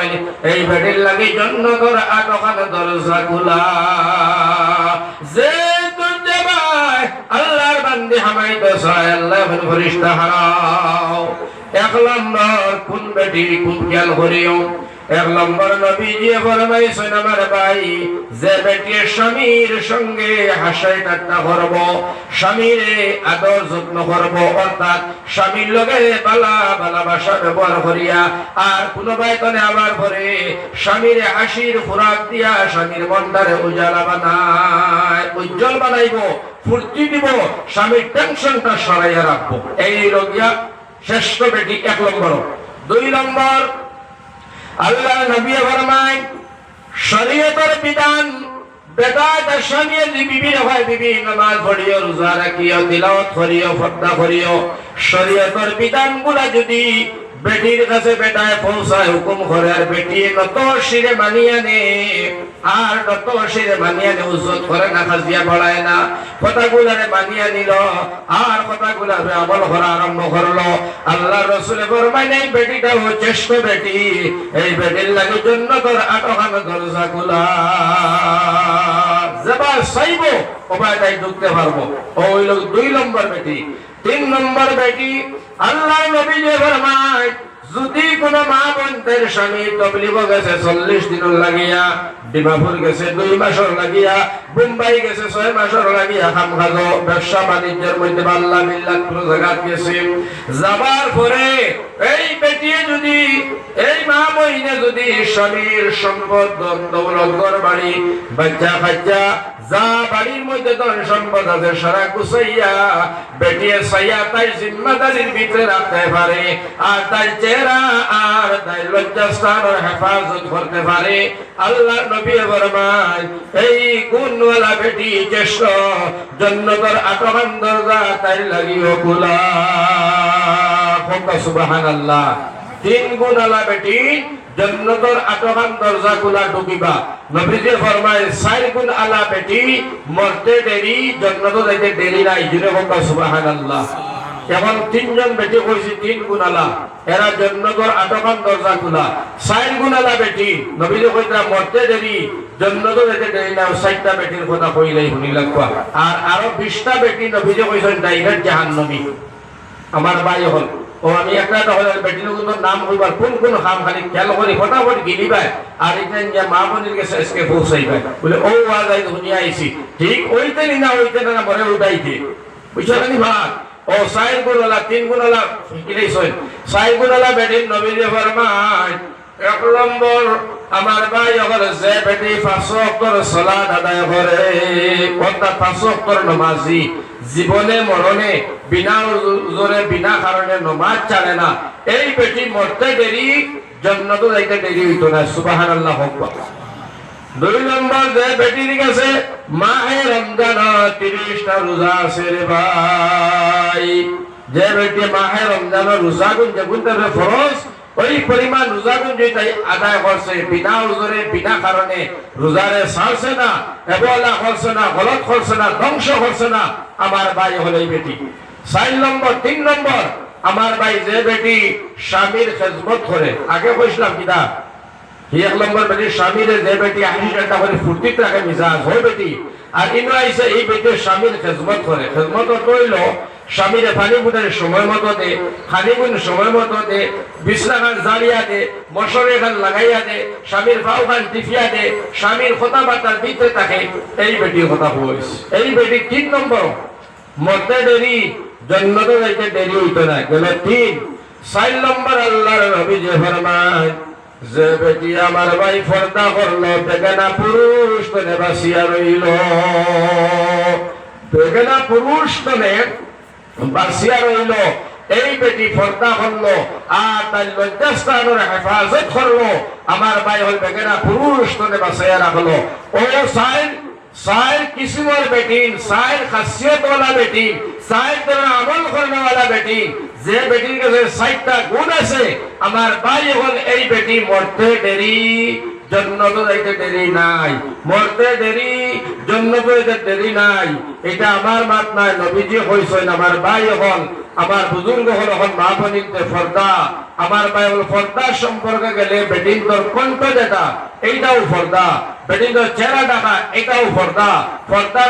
ফরমাইল এই বেটির লাগি জান্নাতের আটখানা দরজা খোলা যে তুজে ভাই আল্লাহর বান্দি হামাইতে চায় আল্লাহ ফেরেশতা হারাও এক নম্বর কোন বেটি কোন খেয়াল করিও এক নম্বর নবীজি ফরমাইছেন আমার ভাই যে বেটি স্বামীর সঙ্গে হাসাই ঠাট্টা করব স্বামীর আদর যত্ন করব অর্থাৎ স্বামীর লগে ভালোবাসা ব্যবহার করিয়া আর কোন বাইতনে আবার পরে স্বামীর হাসির খোরাক দিয়া স্বামীর মনটারে উজালা বানায় উজ্জ্বল বানাইব ফুর্তি দিব স্বামীর টেনশনটা সরাইয়া রাখবো এই লগিয়া শ্রেষ্ঠ বেটি এক নম্বর। দুই নম্বর আল্লাহ নবী ফরমায় শরীয়তের বিধান বেটা দর্শনীয় বিবির হয় বিবি নামাজ পড়িও রোজা রাখিও তিলাওয়াত করিও পর্দা করিও শরীয়তের বিধানগুলা যদি বেটির কাছে বেটায় পৌঁছায় হুকুম করে আর বেটি নত শিরে মানিয়ে নে আর নত শিরে মানিয়ে নে উজ্জত করে না খাজিয়া বড়ায় না কথাগুলারে মানিয়ে নিল আর কথাগুলারে আমল করা আরম্ভ করলো আল্লাহ রাসূল ফরমায় এই বেটিটা হচ্ছে শ্রেষ্ঠ বেটি এই বেটির লাগি জান্নাতের আটখানা দরজা খোলা যাবা চাইব ওবাইদাই ঢুকতে পারবো ওই লোক দুই নম্বর বেটি। তিন নম্বর বেটি আল্লাহ নবী ফরমায় যদি কোন মা বোনদের স্বামী তবলিগ গেছে 40 দিন লাগিয়া ডিমাপুর গেছে 2 মাসের লাগিয়া মুম্বাই গেছে 6 মাসের লাগিয়া খামখাজো ব্যবসা বাণিজ্যের মধ্যে আল্লাহ মিল্লাত কোন জায়গায় গেছে যাবার পরে এই বেটি যদি এই মা বইনে যদি স্বামীর সম্পদ দৌলত ঘর বাড়ি বাচ্চা কাচ্চা যা বাড়ির মধ্যে ধন সম্পদ আছে সারা গুছাইয়া বেটিয়ে সাইয়া তাই জিম্মাদারির ভিতরে রাখতে পারে আর তাই চেহারা আর তাই লজ্জাস্থানের হেফাজত করতে পারে আল্লাহ নবী ফরমায় এই গুণওয়ালা বেটি শ্রেষ্ঠ জান্নাতের আটখানা দরজা তাই লাগিও খোলা সুবহানাল্লাহ। তিন গুণওয়ালা বেটি জান্নাতের আটখানা দরজা খোলা ঢুকিবা নবীজি ফরমায় 4 গুণ আলা বেটি মরতে দেরি জান্নাতে যাইতে দেরি নাই জুরে বলবা সুবহানাল্লাহ। এখন তিনজন বেটি কইছি 3 গুণ আলা এরা জান্নাতের আটখানা দরজা খোলা 4 গুণ আলা বেটি নবীজি কইতা মরতে দেরি জান্নাতে যাইতে দেরি না 4টা বেটির কথা কইলাই শুনি লাগবা আর আরো 20টা বেটি নবীজি কইছেন ডাইরেক্ট জাহান্নামী। আমার ভাই হল ও আমি একটা বেটির নাম হইবার কোন কোন খাম খালি খেয়াল করি ফটাফট গিলিবাই আর এটা যে মা বোনের কাছে আজকে পৌঁছাইবাই বলে ও আজ দুনিয়া আইছি ঠিক ওইতে না ওইতে না মরে উঠাইতে বুঝছো নানি ভাত ও 4 গুণওয়ালা 3 গুণওয়ালা কিলাই সই 4 গুণওয়ালা বেটির নবীজি ফরমায় এক নম্বর আমার ভাই হল যে বেটি 5 ওয়াক্তের সালাত আদায় করে অর্থাৎ 5 ওয়াক্তের নামাজি জীবনে মরণে বিনা উজরে বিনা কারণে নামাজ ছাড়ে না এই বেটি মরতে দেরি জান্নাতে যাইতে দেরি হইতো না সুবহানাল্লাহ হোক। 2 নম্বর যে বেটির কাছে মাহে রমজান 30টা রোজা আছে রে ভাই যে বেটি মাহে রমজান রোজা গুণ যেগুন তার ফরজ ওই পরিমাণ রোজা গুণ যেটা আদায় করছে বিনা উজরে বিনা কারণে রোজারে ছাড়ছে না এবলা করছে না গলত করছে না ধ্বংস করছে না আমার ভাই হলো এই বেটি। 4 নম্বর 3 নম্বর আমার ভাই যে বেটি স্বামীর খেদমত করে আগে কইছিলাম কিনা এক নম্বর বেটি স্বামীর যে বেটি 80টা করে ফুর্তি রাখে মিজাজ হয় বেটি আর ইনো আইছে এই বেটির স্বামীর খেদমত করে খেদমত কইলো স্বামীরে পানি বুটারে সময় মতো দে খানি গুণ সময় মতো দে বিছনা খান জালিয়া দে মশরে খান লাগাইয়া দে স্বামীর পাও খান টিফিয়া দে স্বামীর কথা বার্তার দিতে থাকে এই বেটির কথা কইস এই বেটি 3 নম্বর মরতে দেরি জান্নাতে যাইতে দেরি হইতো না গেল 3। 4 নম্বর আল্লাহর নবী যে ফরমায় যে বেটি আমার ভাই পর্দা করলো বেগানা পুরুষ তনে বাসিয়া রইল বেগানা পুরুষ তনে বাসিয়া রইল এই বেটি পর্দা করলো আর তার লজ্জাস্থানের হেফাজত করলো আমার ভাই হল বেগানা পুরুষ তনে বাসিয়া রাখলো ও 4 কিসমের বেটি 4 খাসিয়ত वाला বেটি 4 तरह আমল করনে वाला বেটি যে বেটির কাছে 4টা গুণ আছে আমার ভাই হল এই বেটি মরতে দেরি জন্নত যাইতে দেরি নাই, মরতে দেরি, জন্নত যাইতে দেরি নাই। এটা আমার মাত নাই, নবীজি কইছেন। আমার ভাই হল, আমার বুজুর্গ হল, এখন মা বোনিতে ফর্দা। আমার ভাই হল ফর্দার সম্পর্কে গেলে বেটিং তোর কণ্ঠ যেটা এইটাও ফর্দা, বেটিং তোর চেহারা দেখা এটাও ফর্দা। ফর্দা